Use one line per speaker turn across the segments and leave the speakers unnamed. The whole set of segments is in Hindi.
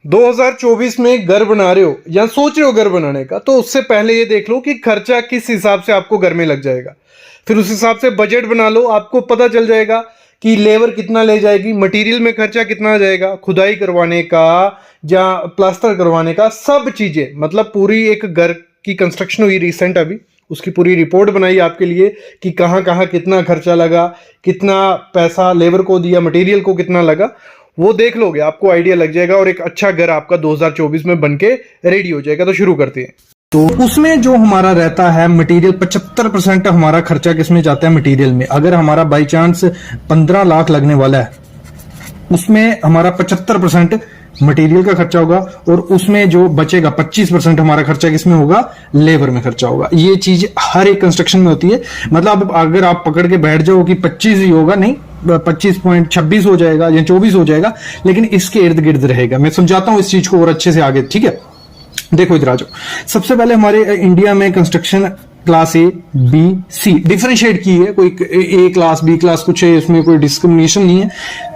2024 में घर बना रहे हो या सोच रहे हो घर बनाने का, तो उससे पहले ये देख लो कि खर्चा किस हिसाब से आपको घर में लग जाएगा। फिर उस हिसाब से बजट बना लो, आपको पता चल जाएगा कि लेबर कितना ले जाएगी, मटेरियल में खर्चा कितना आ जाएगा, खुदाई करवाने का या प्लास्टर करवाने का, सब चीज़ें। मतलब पूरी एक घर की कंस्ट्रक्शन हुई रिसेंट अभी, उसकी पूरी रिपोर्ट बनाई आपके लिए कि कहाँ कहाँ कितना खर्चा लगा, कितना पैसा लेबर को दिया, मटेरियल को कितना लगा, वो देख लोगे, आपको आइडिया लग जाएगा और एक अच्छा घर आपका 2024 में बनके रेडी हो जाएगा। तो शुरू करते हैं। तो उसमें जो हमारा रहता है मटेरियल, 75% हमारा खर्चा किसमें जाता है? मटेरियल में। अगर हमारा बाई चांस 15 लाख लगने वाला है, उसमें हमारा 75% मटेरियल का खर्चा होगा और उसमें जो बचेगा 25% हमारा खर्चा किसमें होगा? लेबर में खर्चा होगा। ये चीज हर एक कंस्ट्रक्शन में होती है। मतलब अगर आप पकड़ के बैठ जाओ कि 25 ही होगा, नहीं, 25.26 हो जाएगा या 24 हो जाएगा, लेकिन इसके इर्द गिर्द रहेगा। मैं समझाता हूं इस चीज को और अच्छे से आगे, ठीक है? देखो इधर आ जाओ। सबसे पहले हमारे इंडिया में construction class A, B, C differentiate की है। कोई ए क्लास, बी क्लास कुछ है, इसमें कोई डिस्क्रिमिनेशन नहीं है।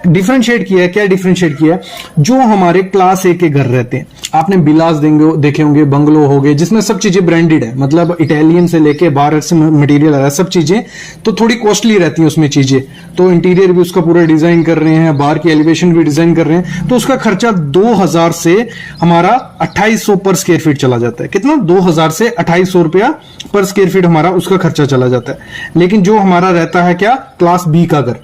डिफरेंशिएट किया है। क्या डिफरेंशिएट किया है? जो हमारे क्लास ए के घर रहते हैं, आपने बिलास देखे होंगे, बंगलो हो गए, जिसमें सब चीजें ब्रांडेड है, मतलब इटालियन से लेके बाहर से मटेरियल आ रहा है, सब चीजें तो थोड़ी कॉस्टली रहती है उसमें चीजें। तो इंटीरियर भी उसका पूरा डिजाइन कर रहे हैं, बाहर की एलिवेशन भी डिजाइन कर रहे हैं, तो उसका खर्चा 2000 से हमारा 2800 पर स्क्वायर फीट चला जाता है। कितना? 2000 से 2800 रुपया पर स्क्वायर फीट हमारा उसका खर्चा चला जाता है। लेकिन जो हमारा रहता है क्या? क्लास बी का घर,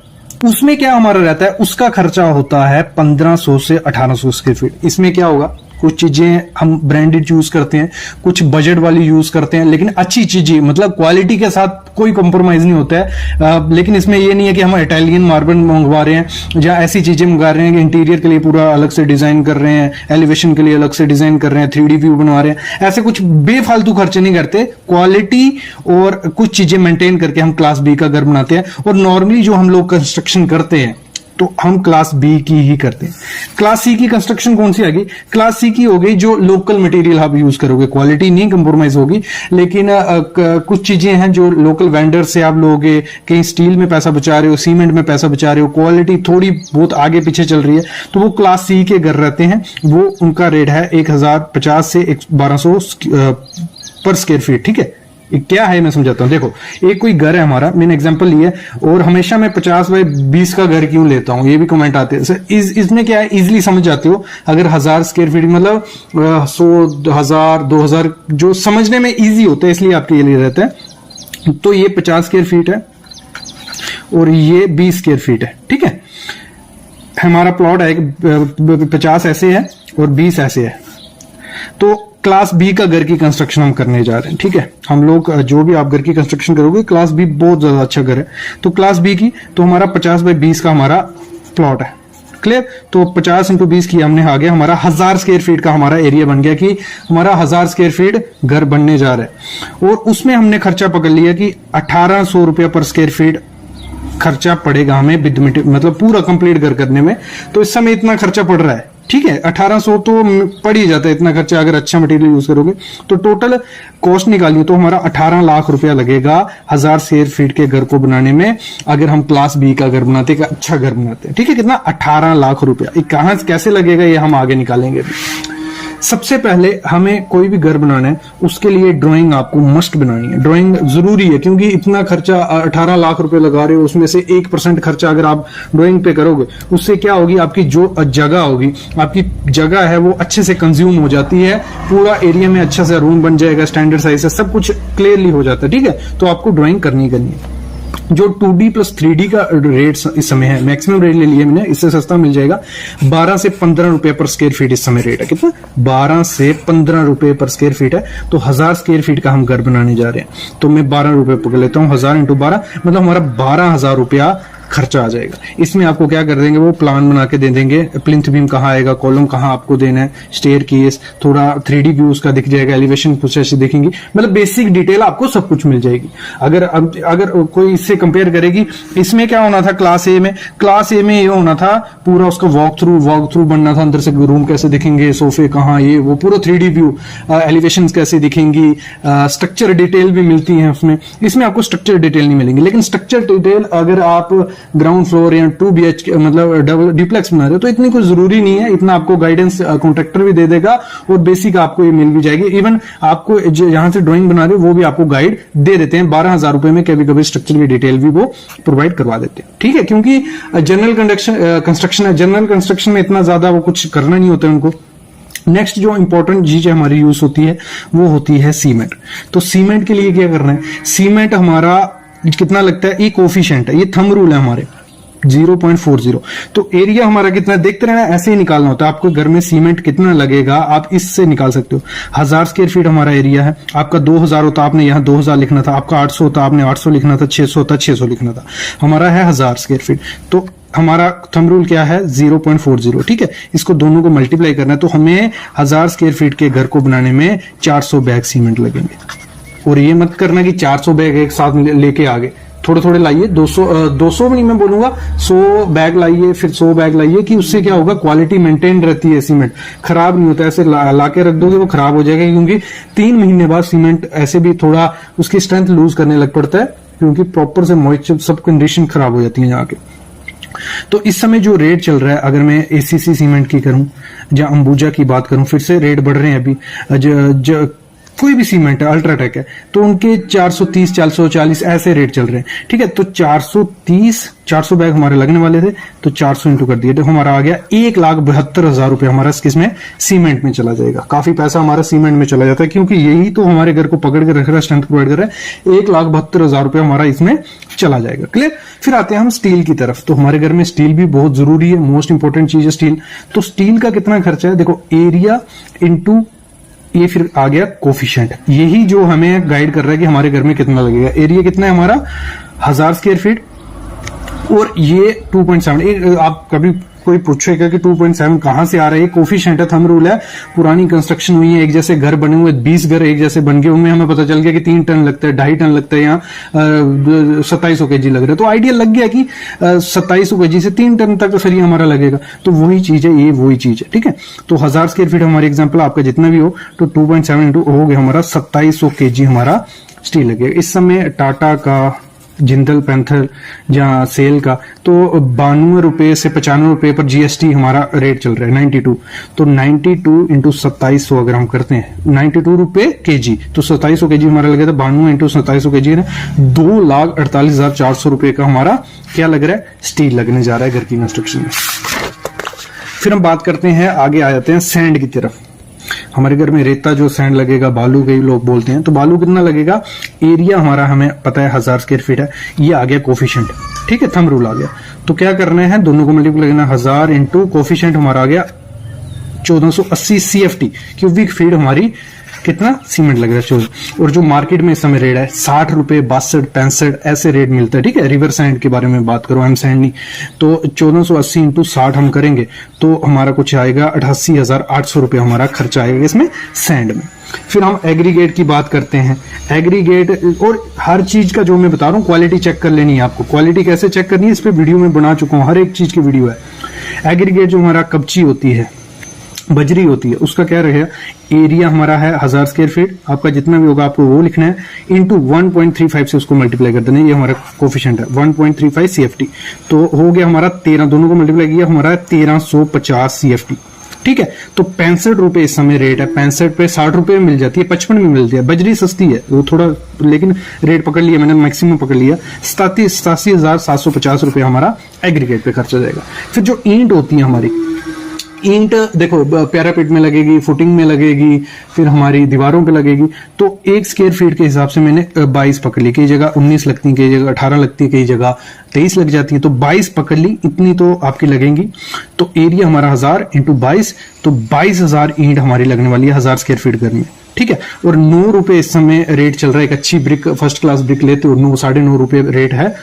उसमें क्या हमारा रहता है? उसका खर्चा होता है 1500 से 1800 स्क्वायर फीट। इसमें क्या होगा? कुछ चीजें हम ब्रांडेड यूज करते हैं, कुछ बजट वाली यूज करते हैं, लेकिन अच्छी चीजें, मतलब क्वालिटी के साथ कोई कॉम्प्रोमाइज नहीं होता है। लेकिन इसमें ये नहीं है कि हम इटालियन मार्बल मंगवा रहे हैं या ऐसी चीजें मंगा रहे हैं कि इंटीरियर के लिए पूरा अलग से डिजाइन कर रहे हैं, एलिवेशन के लिए अलग से डिजाइन कर रहे हैं, 3D व्यू बनवा रहे हैं। ऐसे कुछ बेफालतू खर्चे नहीं करते। क्वालिटी और कुछ चीजें मेंटेन करके हम क्लास बी का घर बनाते हैं। और नॉर्मली जो हम लोग कंस्ट्रक्शन करते हैं तो हम क्लास बी की ही करते हैं। क्लास सी की कंस्ट्रक्शन कौन सी आ गई? क्लास सी की हो गई जो लोकल मटेरियल आप यूज करोगे, क्वालिटी नहीं कंप्रोमाइज होगी, लेकिन कुछ चीजें हैं जो लोकल वेंडर से आप लोगे। कहीं स्टील में पैसा बचा रहे हो, सीमेंट में पैसा बचा रहे हो, क्वालिटी थोड़ी बहुत आगे पीछे चल रही है, तो वो क्लास सी के घर रहते हैं। वो उनका रेट है 1050 से 1200 पर स्क्वायर फीट, ठीक है? क्या है मैं समझाता हूं। देखो, एक कोई घर है हमारा, मैंने एग्जांपल लिया, और हमेशा मैं 50 बाय 20 का घर क्यों लेता हूं, ये भी कमेंट आते हैं सर। इसमें क्या है, इजीली समझ जाते हो। अगर 1000 स्क्वायर फीट मतलब 100, 1000, 2000 जो समझने में इजी होता है, इसलिए आपके लिए रहता है। तो ये 50 स्क्वायर फीट है और ये 20 स्क्वायर फीट है, ठीक है? हमारा प्लॉट है 50 ऐसे है और 20 ऐसे है। तो क्लास बी का घर की कंस्ट्रक्शन हम करने जा रहे हैं, ठीक है? हम लोग जो भी आप घर की कंस्ट्रक्शन करोगे, क्लास बी बहुत ज्यादा अच्छा घर है। तो क्लास बी की तो हमारा 50 बाय 20 का हमारा प्लॉट है, क्लियर? तो 50 × 20 की हमने आ गया, हमारा 1000 स्क्वायर फीट का हमारा एरिया बन गया कि हमारा 1000 स्क्वायर फीट घर बनने जा रहा है। और उसमें हमने खर्चा पकड़ लिया कि 1800 रुपया पर स्क्वायर फीट खर्चा पड़ेगा हमें विद मतलब पूरा कंप्लीट घर करने में। तो इस समय इतना खर्चा पड़ रहा है, ठीक है? 1800 तो पड़ ही जाता है इतना खर्चा अगर अच्छा मटेरियल यूज करोगे। तो टोटल कॉस्ट निकालिए तो हमारा 18 लाख रुपया लगेगा 1000 स्क्वायर फीट के घर को बनाने में, अगर हम क्लास बी का घर बनाते, का अच्छा घर बनाते हैं, ठीक है? कितना? 18 लाख रुपया। कहां कैसे लगेगा ये हम आगे निकालेंगे। सबसे पहले हमें कोई भी घर बनाना है, उसके लिए ड्राइंग आपको मस्ट बनानी है। ड्राइंग जरूरी है, क्योंकि इतना खर्चा 18 लाख रुपए लगा रहे हो, उसमें से 1% खर्चा अगर आप ड्राइंग पे करोगे, उससे क्या होगी? आपकी जो जगह होगी, आपकी जगह है वो अच्छे से कंज्यूम हो जाती है, पूरा एरिया में अच्छा सा रूम बन जाएगा, स्टैंडर्ड साइज से सब कुछ क्लियरली हो जाता है, ठीक है? तो आपको ड्राइंग करनी है। जो 2D प्लस 3D का रेट इस समय है, मैक्सिमम रेट ले लिया मैंने, इससे सस्ता मिल जाएगा 12 से 15 रुपए पर स्क्वायर फीट इस समय रेट है। कितना? 12 से 15 रुपए पर स्क्वायर फीट है। तो 1000 स्क्वायर फीट का हम घर बनाने जा रहे हैं, तो मैं 12 रुपए पकड़ लेता हूं। 1000 × 12 मतलब हमारा 12,000 रुपया खर्चा आ जाएगा। इसमें आपको क्या कर देंगे? वो प्लान बना के दे देंगे, प्लिंथ बीम कहाँ आएगा, कॉलम कहाँ आपको देना है, स्टेयर केस, थोड़ा 3D व्यू उसका दिख जाएगा, एलिवेशन कुछ ऐसी दिखेंगी, मतलब बेसिक डिटेल आपको सब कुछ मिल जाएगी। अगर कोई इससे कंपेयर करेगी, इसमें क्या होना था क्लास ए में? क्लास ए में ये होना था पूरा उसका वॉक थ्रू बनना था, अंदर से रूम कैसे दिखेंगे, सोफे कहाँ, ये वो पूरा 3D व्यू, एलिवेशन कैसे दिखेंगी, स्ट्रक्चर डिटेल भी मिलती है उसमें। इसमें आपको स्ट्रक्चर डिटेल नहीं मिलेंगी, लेकिन स्ट्रक्चर डिटेल अगर आप
ग्राउंड फ्लोर या 2 BHK मतलब डबल डुप्लेक्स बना रहे हो तो इतनी कुछ जरूरी नहीं है, इतना आपको गाइडेंस कॉन्ट्रैक्टर भी दे देगा और बेसिक आपको ये मिल भी जाएगी। इवन आपको जहां से ड्राइंग बना रहे हो वो भी आपको गाइड दे देते हैं, 12,000 रुपए में कभी कभी स्ट्रक्चर की डिटेल भी वो प्रोवाइड करवा देते हैं। ठीक है, क्योंकि जनरल कंस्ट्रक्शन है, जनरल कंस्ट्रक्शन में इतना ज्यादा वो कुछ करना नहीं होता है उनको। नेक्स्ट जो इंपॉर्टेंट चीज हमारी यूज होती है वो होती है सीमेंट। तो सीमेंट के लिए क्या करना है, सीमेंट हमारा कितना लगता है, ये कोफिशिएंट है, ये थंब रूल है हमारे 0.40। तो एरिया हमारा कितना देखते रहना, ऐसे ही निकालना होता है। आपको घर में सीमेंट कितना लगेगा आप इससे निकाल सकते हो। 1000 स्क्वायर फीट हमारा एरिया है, आपका 2000 होता आपने यहाँ 2000 लिखना था, आपका 800 होता आपने 800 लिखना था, 600 होता 600 लिखना था। हमारा है 1000 स्क्वायर फीट, तो हमारा थंब रूल क्या है 0.40। ठीक है, इसको दोनों को मल्टीप्लाई करना है तो हमें 1000 स्क्वायर फीट के घर को बनाने में 400 बैग सीमेंट लगेंगे। और ये मत करना कि 400 बैग एक साथ लेके आ गए, थोड़े थोड़े लाइए, 200 भी नहीं मैं बोलूंगा, 100 बैग लाइए, फिर 100 बैग लाइए, कि उससे क्या होगा क्वालिटी मेंटेन रहती है, सीमेंट खराब नहीं होता। ऐसे ला के रख दोगे वो खराब हो जाएगा, क्योंकि 3 महीने बाद सीमेंट ऐसे भी थोड़ा उसकी स्ट्रेंथ लूज करने लग पड़ता है, क्योंकि प्रॉपर से मॉइस्चर सब कंडीशन खराब हो जाती है जाके। तो इस समय जो रेट चल रहा है, अगर मैं एसीसी सीमेंट की करूं या अंबुजा की बात करूं, फिर से रेट बढ़ रहे हैं अभी। कोई भी सीमेंट है, अल्ट्राटेक है, तो उनके 430 440 ऐसे रेट चल रहे हैं। ठीक है, तो 430 बैग हमारे लगने वाले थे, तो 400 इंटू कर दिए तो हमारा आ गया 1,72,000 रुपए हमारा किसमें, सीमेंट में चला जाएगा। काफी पैसा हमारा सीमेंट में चला जाता है, क्योंकि यही तो हमारे घर को पकड़ के रख रहा है, स्ट्रेंथ प्रोवाइड कर रहा है। 1,72,000 रुपए हमारा इसमें चला जाएगा। क्लियर। फिर आते हैं हम स्टील की तरफ। तो हमारे घर में स्टील भी बहुत जरूरी है, मोस्ट इंपॉर्टेंट चीज है स्टील। तो स्टील का कितना खर्चा है, देखो एरिया इंटू ये फिर आ गया कोफिशिएंट, यही जो हमें गाइड कर रहा है कि हमारे घर में कितना लगेगा। एरिया कितना है हमारा 1000 स्क्वायर फीट और ये 2.7। आप कभी कोई पूछेगा कि 2.7 कहां से आ रहा है, कोफिशिएंट है, थंब रूल है। पुरानी कंस्ट्रक्शन हुई है, एक जैसे घर बने हुए 20 घर एक जैसे बन गए, उनमें हमें पता चल गया कि 3 टन लगता है, 2.5 टन लगता है, यहाँ 2700 kg लग रहा है, तो आइडिया लग गया कि 2700 kg से 3 टन तक फिर हमारा लगेगा। तो वही चीज है, ये वही चीज है। ठीक है, तो 1000 स्क्वायर फीट हमारे एग्जाम्पल आपका जितना भी हो, तो 2.7 इंटू हो गया हमारा 2700 kg हमारा स्टील लगेगा। इस समय टाटा का, जिंदल पैंथर या सेल का तो 92 रुपए से 95 रुपए पर जीएसटी हमारा रेट चल रहा है 92। तो 92 इंटू 2700 अगर हम करते हैं 92 रुपए केजी, तो 2700 केजी हमारा लगे था, 92 इंटू 2700 केजी है 2,48,400 रुपए का हमारा क्या लग रहा है, स्टील लगने जा रहा है घर की कंस्ट्रक्शन में। फिर हम बात करते हैं, आगे आ जाते हैं सैंड की तरफ। हमारे घर में रेता जो सैंड लगेगा, बालू कई लोग बोलते हैं, तो बालू कितना लगेगा, एरिया हमारा हमें पता है 1000 स्क्वायर फीट है, ये आ गया कोफिशिएंट। ठीक है, थंब रूल आ गया, तो क्या करना है, दोनों को मल्टीप्लाई करना, 1000 इंटू कोफिशिएंट हमारा आ गया 1480 CFT क्यूबिक फीट हमारी कितना सीमेंट लग रहा है 14। और जो मार्केट में इस समय रेट है 60 रुपए, 62, 65 ऐसे रेट मिलता है। ठीक है, रिवर सैंड के बारे में बात करो, एम सैंड नहीं। तो 1480 इंटू 60 हम करेंगे तो हमारा कुछ आएगा 88,800 रुपए हमारा खर्चा आएगा इसमें सैंड में। फिर हम एग्रीगेट की बात करते हैं। एग्रीगेट और हर चीज का जो मैं बता रहा हूँ क्वालिटी चेक कर लेनी है आपको। क्वालिटी कैसे चेक करनी है इस पे वीडियो में बना चुका हूँ, हर एक चीज की वीडियो है। एग्रीगेट जो हमारा कपची होती है, बजरी होती है, उसका क्या रहेगा, एरिया हमारा है 1000 स्क्वायर फीट, आपका जितना भी होगा आपको वो लिखना है, इंटू 1.35 से उसको मल्टीप्लाई कर देना है, ये हमारा कोफिशिएंट है 1.35 CFT। तो हो गया हमारा 13, दोनों को मल्टीप्लाई किया हमारा 1350 CFT। ठीक है, तो 65 रुपए इस समय रेट है, 65 पे 60 रुपए में मिल जाती है, 55 में मिलती है। बजरी सस्ती है वो थोड़ा, लेकिन रेट पकड़ लिया मैंने, मैक्सिमम पकड़ लिया, 87,750 रुपए हमारा एग्रीगेट पे खर्चा जाएगा। फिर जो ईंट होती है हमारी, ईंट देखो पैरापेट में लगेगी, फुटिंग में लगेगी, फिर हमारी दीवारों पे लगेगी। तो 1 स्क्वायर फीट के हिसाब से मैंने 22 पकड़ ली, कई जगह 19 लगती है, कई जगह 18 लगती है, कई जगह 23 लग जाती है, तो 22 पकड़ ली, इतनी तो आपकी लगेंगी। तो एरिया हमारा 1000 इंटू 22, तो 22,000 ईंट हमारी लगने वाली है 1000 स्क्वायर फीट घर में। ठीक है, और 9 रुपए इस समय रेट चल रहा है, एक अच्छी ब्रिक फर्स्ट क्लास ब्रिक लेते हो 9 साढ़े 9 रुपए रेट है,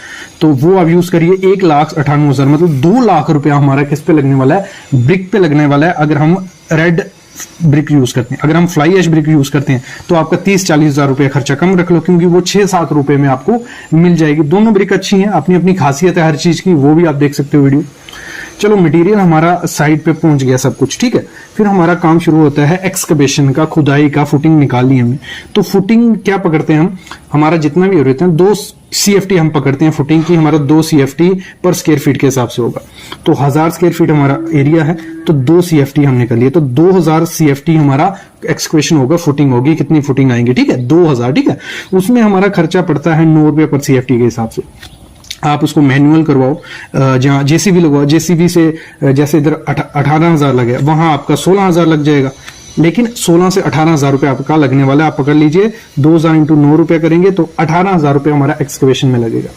तो वो आप यूज करिए। 1,98,000 मतलब 2 लाख रुपया हमारा किस पे लगने वाला है, ब्रिक पे लगने वाला है। अगर हम रेड ब्रिक यूज करते हैं, अगर हम फ्लाई एश ब्रिक यूज करते हैं तो आपका 30-40 हजार रुपया खर्चा कम रख लो, क्योंकि वो 6-7 रुपए में आपको मिल जाएगी। दोनों ब्रिक अच्छी हैं, अपनी अपनी खासियत है हर चीज की, वो भी आप देख सकते हो वीडियो। चलो मटेरियल हमारा साइड पे पहुंच गया सब कुछ, ठीक है। फिर हमारा काम शुरू होता है एक्सकवेशन का, खुदाई का, फुटिंग निकालनी है हमें। तो फुटिंग क्या पकड़ते हैं हम, हमारा जितना भी हो रहते हैं 2 CFT हम पकड़ते हैं फुटिंग की, हमारा 2 CFT पर स्क्वायर फीट के हिसाब से होगा। तो 1000 स्क्वायर फीट हमारा एरिया है, तो 2 CFT हमने कर लिया, तो 2000 CFT हमारा एक्सक्वेशन होगा, फुटिंग होगी, कितनी फुटिंग आएंगी, ठीक है, 2000, ठीक है। उसमें हमारा खर्चा पड़ता है 9 रुपए पर CFT के हिसाब से। आप उसको मैनुअल करवाओ, जहां जेसीबी लगवाओ, जेसीबी से जैसे इधर 18,000 लगे, वहां आपका 16,000 लग जाएगा, लेकिन 16 से 18,000 रुपए आपका लगने वाला है। आप पकड़ लीजिए 2000 इंटू 9 रुपए करेंगे तो 18,000 रुपए हमारा एक्सकवेशन में लगेगा।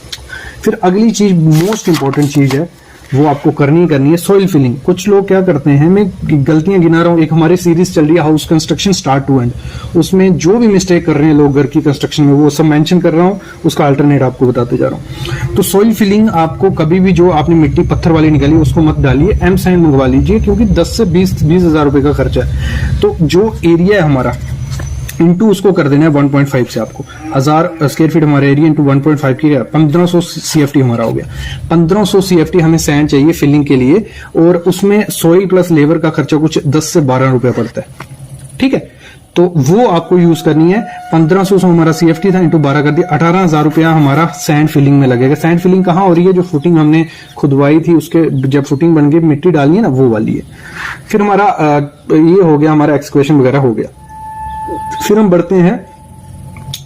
फिर अगली चीज, मोस्ट इंपॉर्टेंट चीज है, वो आपको करनी है सॉइल फिलिंग। कुछ लोग क्या करते हैं, मैं गलतियां गिना रहा हूं, एक हमारी सीरीज चल रही है house construction start to end, उसमें जो भी मिस्टेक कर रहे हैं लोग घर की कंस्ट्रक्शन में, वो सब मेंशन कर रहा हूं, उसका अल्टरनेट आपको बताते जा रहा हूं। तो सॉइल फिलिंग आपको कभी भी, जो आपने मिट्टी पत्थर वाली निकाली उसको मत डालिए, एम सैंड मंगवा लीजिए, क्योंकि 10 से 20,000 रुपए का खर्चा है। तो जो एरिया है हमारा इंटू उसको कर देना है 1.5 से, आपको 1000 स्क्वायर फीट हमारा एरिया इंटू 1.5 की 1500 CFT हमारा हो गया। 1500 CFT हमें सैंड चाहिए फिलिंग के लिए, और उसमें सॉइल प्लस लेबर का खर्चा कुछ 10 से 12 रुपया पड़ता है, ठीक है। तो वो आपको यूज करनी है। 1500 से हमारा CFT था, इंटू 12 कर दिया, 18,000 रुपया हमारा सैंड फिलिंग में लगेगा। सैंड फिलिंग कहाँ हो रही है, जो फुटिंग हमने खुदवाई थी उसके जब फुटिंग बन गई, मिट्टी डाली है ना, वो वाली है। फिर हमारा ये हो गया, हमारा एक्सक्वेशन वगैरह हो गया। फिर हम बढ़ते हैं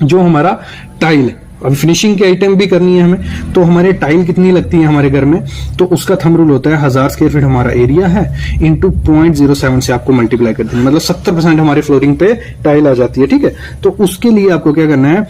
जो हमारा टाइल है, अब फिनिशिंग की आइटम भी करनी है हमें, तो हमारे टाइल कितनी लगती है हमारे घर में, तो उसका थंब रूल होता है 1000 स्क्वायर फीट हमारा एरिया है इंटू 0.07 से आपको मल्टीप्लाई कर देना, मतलब 70% हमारे फ्लोरिंग पे टाइल आ जाती है, ठीक है। तो उसके लिए आपको क्या करना है,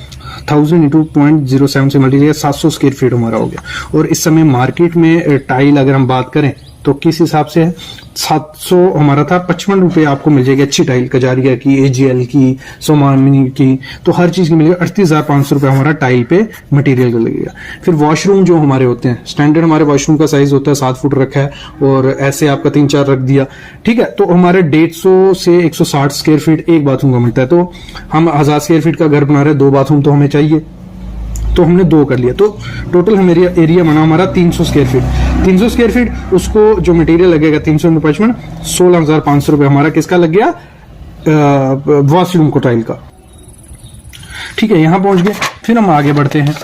1000 इंटू 0.07 से मल्टीप्लाई, 700 स्क्वायर फीट हमारा हो गया। और इस समय मार्केट में टाइल अगर हम बात करें तो किस हिसाब से है, 700 हमारा था, 55 रुपए आपको मिल जाएगी अच्छी टाइल, कजारिया की, AGL की, सोमानी की, तो हर चीज की मिलेगी। 38,500 रुपए हमारा टाइल पे मटेरियल का लगेगा। फिर वॉशरूम जो हमारे होते हैं, स्टैंडर्ड हमारे वॉशरूम का साइज होता है 7 फुट रखा है, और ऐसे आपका 3-4 रख दिया, ठीक है। तो हमारे 150 से 160 स्क्वायर फीट एक बाथरूम का मिलता है। तो हम 1000 स्क्वायर फीट का घर बना रहे हैं, 2 बाथरूम तो हमें चाहिए, तो हमने 2 कर लिया, तो टोटल हमारे एरिया बना हमारा 300 स्क्वायर फीट। 300 स्क्वायर फीट, उसको जो मटेरियल लगेगा 300 इंटू 55, 16,500 रुपए हमारा किसका लग गया, वॉशरूम को टाइल का, ठीक है। यहां पहुंच गए। फिर हम आगे बढ़ते हैं।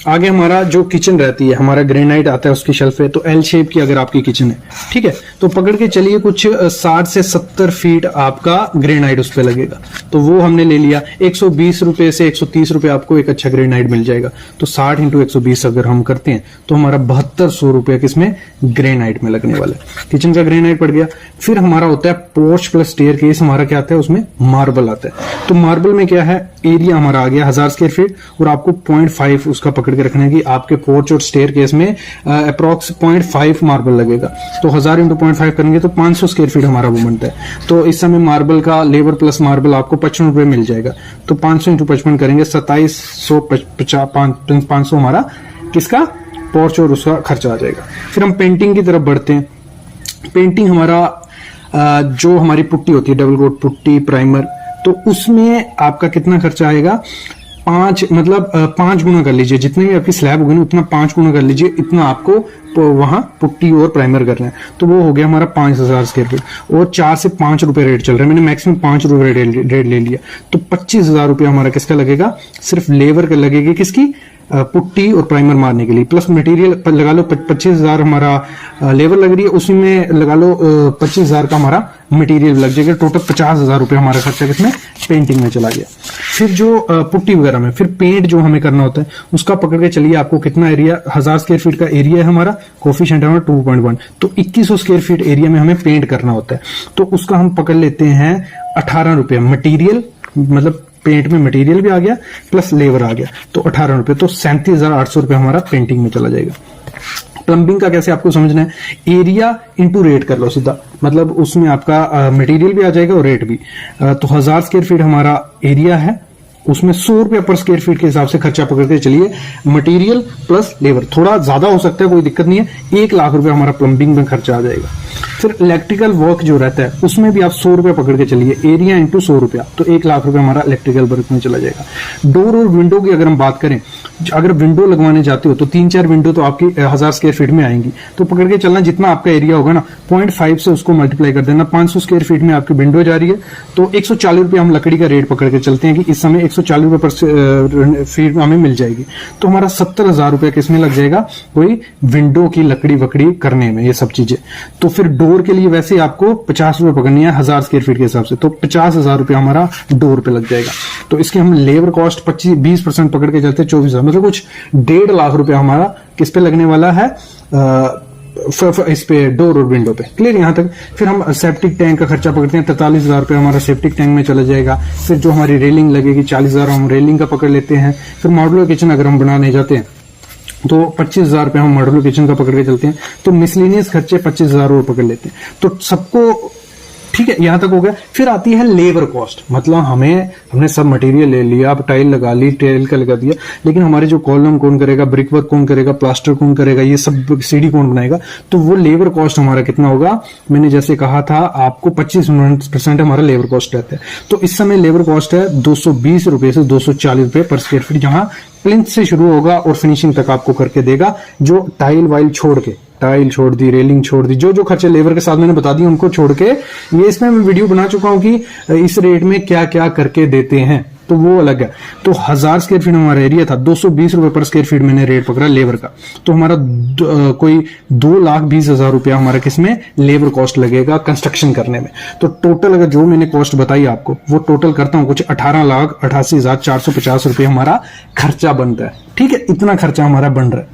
आगे हमारा जो किचन रहती है, हमारा ग्रेनाइट आता है उसकी शेल्फ है, तो L शेप की अगर आपकी किचन है, ठीक है, तो पकड़ के चलिए कुछ 60 से 70 फीट आपका ग्रेनाइट उस पर लगेगा। तो वो हमने ले लिया, 120 रुपए से 130 रुपए आपको एक अच्छा ग्रेनाइट मिल जाएगा। तो 60 इंटू 120 अगर हम करते हैं तो हमारा 7200 रुपया किसमें, ग्रेनाइट में लगने वाला है। किचन का ग्रेनाइट पड़ गया। फिर हमारा होता है पोर्च प्लस स्टेयर केस, हमारा क्या आता है उसमें, मार्बल आता है। तो मार्बल में क्या है, एरिया हमारा आ गया 1000 स्क्वायर फीट, और आपको 0.5 उसका पकड़ के रखना है कि आपके पोर्च और स्टेयर केस में अप्रोक्स 0.5 मार्बल लगेगा। तो 1000 इंटू 0.5 करेंगे तो 500 स्क्वायर फीट हमारा वो बनता है। तो इस समय मार्बल का लेबर प्लस मार्बल आपको 55 रुपए मिल जाएगा। तो 500 इंटू 55 करेंगे, 2750 हमारा किसका, पोर्च और उसका खर्चा आ जाएगा। फिर हम पेंटिंग की तरफ बढ़ते हैं। पेंटिंग हमारा जो हमारी पुट्टी होती है, डबल कोट पुट्टी, प्राइमर, तो उसमें आपका कितना खर्चा आएगा, 5 गुना कर लीजिए, जितने भी आपकी स्लैब होगी ना उतना 5 गुना कर लीजिए, इतना आपको वहां पुट्टी और प्राइमर करना है। तो वो हो गया हमारा 5000 स्क्वायर फीट, और 4 से 5 रुपए रेट चल रहा है, मैंने मैक्सिमम 5 रुपए रेट ले लिया। तो 25,000 रुपया हमारा किसका लगेगा, सिर्फ लेबर का लगेगी, किसकी, पुट्टी और प्राइमर मारने के लिए, प्लस मटेरियल लगा लो 25,000 हमारा लेबर लग रही है, उसी में लगा लो 25,000 का हमारा मटेरियल लग जाएगा। टोटल 50,000 रुपये हमारा खर्चा किसमें, पेंटिंग में चला गया। फिर जो पुट्टी वगैरह में, फिर पेंट जो हमें करना होता है उसका पकड़ के चलिए, आपको कितना एरिया, 1000 स्क्वायर फीट का एरिया है हमारा, कोफिशिएंट है हमारा 2.1, तो 2100 स्क्वायर फीट एरिया में हमें पेंट करना होता है। तो उसका हम पकड़ लेते हैं 18 रुपये, मटीरियल मतलब पेंट में मटेरियल भी आ गया प्लस लेबर आ गया, तो 18 रुपए, तो 37,800 रुपए हमारा पेंटिंग में चला जाएगा। प्लम्बिंग का कैसे आपको समझना है, एरिया इंटू रेट कर लो सीधा, मतलब उसमें आपका मटेरियल भी आ जाएगा और रेट भी। तो 1000 स्क्वायर फीट हमारा एरिया है, उसमें 100 रुपया पर स्क्वायर फीट के हिसाब से खर्चा पकड़ते चलिए, मटेरियल प्लस लेबर, थोड़ा ज्यादा हो सकता है कोई दिक्कत नहीं है, 1 लाख रुपया हमारा प्लम्बिंग में खर्चा आ जाएगा। फिर इलेक्ट्रिकल वर्क जो रहता है उसमें भी आप 100 रुपया पकड़ के चलिए, एरिया इंटू 100 रुपया, तो 1 लाख रुपया हमारा इलेक्ट्रिकल वर्क में चला जाएगा। डोर और विंडो की अगर हम बात करें, अगर विंडो लगवाने जाते हो तो 3-4 विंडो तो आपकी 1000 स्क्वायर फीट में आएंगी, तो पकड़ के चलना जितना आपका एरिया होगा ना 0.5 से उसको मल्टीप्लाई कर देना, 500 स्क्वायर फीट में आपकी विंडो जा रही है, तो 140 रुपया हम लकड़ी का रेट पकड़ के चलते हैं कि इस समय 140 रुपए पर फीट हमें मिल जाएगी। तो हमारा 70,000 रुपए किसमें लग जाएगा, कोई विंडो की लकड़ी वकड़ी करने में, ये सब चीजें। तो फिर डोर के लिए वैसे आपको 50 रुपए पकड़नी है 1000 स्क्वायर फीट के हिसाब से, तो 50,000 रुपए हमारा डोर पे लग जाएगा। तो इसके हम लेबर कॉस्ट 20% पकड़ के चलते 24,000, मतलब कुछ 1.5 लाख रुपए हमारा किस पे लगने वाला है, इस पे डोर और विंडो पे। क्लियर यहां तक। फिर हम सेप्टिक टैंक का खर्चा पकड़ते हैं, 43,000 रुपए हमारा सेप्टिक टैंक में चला जाएगा। फिर जो हमारी रेलिंग लगेगी 40,000 हम रेलिंग का पकड़ लेते हैं। फिर मॉड्यूलर किचन अगर हम बनाने जाते हैं तो 25,000 रुपए हम मॉड्यूलर किचन का पकड़ के चलते हैं। तो मिसलिनियस खर्चे 25,000 और पकड़ लेते हैं। तो सबको ठीक है, यहां तक हो गया। फिर आती है लेबर कॉस्ट, मतलब हमने सब मटेरियल ले लिया, अब टाइल लगा ली, टाइल का लगा दिया, लेकिन हमारे जो कॉलम कौन करेगा, ब्रिक वर्क कौन करेगा, प्लास्टर कौन करेगा, ये सब सीढ़ी कौन बनाएगा, तो वो लेबर कॉस्ट हमारा कितना होगा। मैंने जैसे कहा था आपको 25% हमारा लेबर कॉस्ट रहता है। तो इस समय लेबर कॉस्ट है 220 रुपए से 240 रुपए पर स्क्वायर फीट, जहां प्लिंथ से शुरू होगा और फिनिशिंग तक आपको करके देगा। जो टाइल वाइल छोड़ के, टाइल छोड़ दी, रेलिंग छोड़ दी, जो जो खर्चे लेबर के साथ मैंने बता दिए उनको छोड़ के, ये इसमें मैं वीडियो बना चुका हूं कि इस रेट में क्या क्या करके देते हैं, तो वो अलग है। तो 1000 स्क्वायर फीट हमारा एरिया था, 220 रुपए पर स्क्वायर फीट मैंने रेट पकड़ा लेबर का। तो हमारा कोई 2,20,000 रुपया हमारा किसमें लेबर कॉस्ट लगेगा कंस्ट्रक्शन करने में। तो टोटल अगर जो मैंने कॉस्ट बताई आपको वो टोटल करता हूं, कुछ 18,88,450 रुपये हमारा खर्चा बनता है। ठीक है, इतना खर्चा हमारा बन रहा है।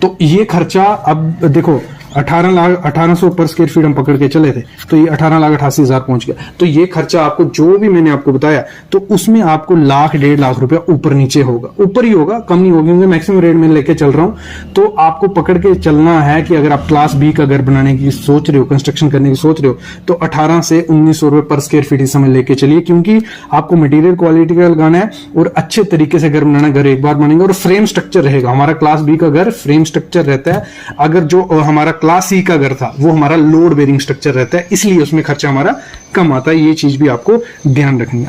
तो ये खर्चा अब देखो 18,00,000 पर स्क्वायर फीट हम पकड़ के चले थे, तो ये 18,88,000 पहुंच गया। तो ये खर्चा आपको जो भी मैंने आपको बताया, तो उसमें आपको 1,00,000-1,50,000 रुपया ऊपर नीचे होगा, ऊपर ही होगा, कम नहीं होगा, क्योंकि मैक्सिमम रेट में लेके चल रहा हूं। तो आपको पकड़ के चलना है कि अगर आप क्लास बी का घर बनाने की सोच रहे हो, कंस्ट्रक्शन करने की सोच रहे हो, तो 18 से 1900 रुपए पर स्क्वायर फीट इस समय लेके चलिए, क्योंकि आपको मटेरियल क्वालिटी का लगाना है और अच्छे तरीके से घर बनाना। घर एक बार बनेगा और फ्रेम स्ट्रक्चर रहेगा। हमारा क्लास बी का घर फ्रेम स्ट्रक्चर रहता है, अगर जो हमारा क्लास सी का घर था वो हमारा लोड बेरिंग स्ट्रक्चर रहता है, इसलिए उसमें खर्चा हमारा कम आता है। ये चीज भी आपको ध्यान रखनी है।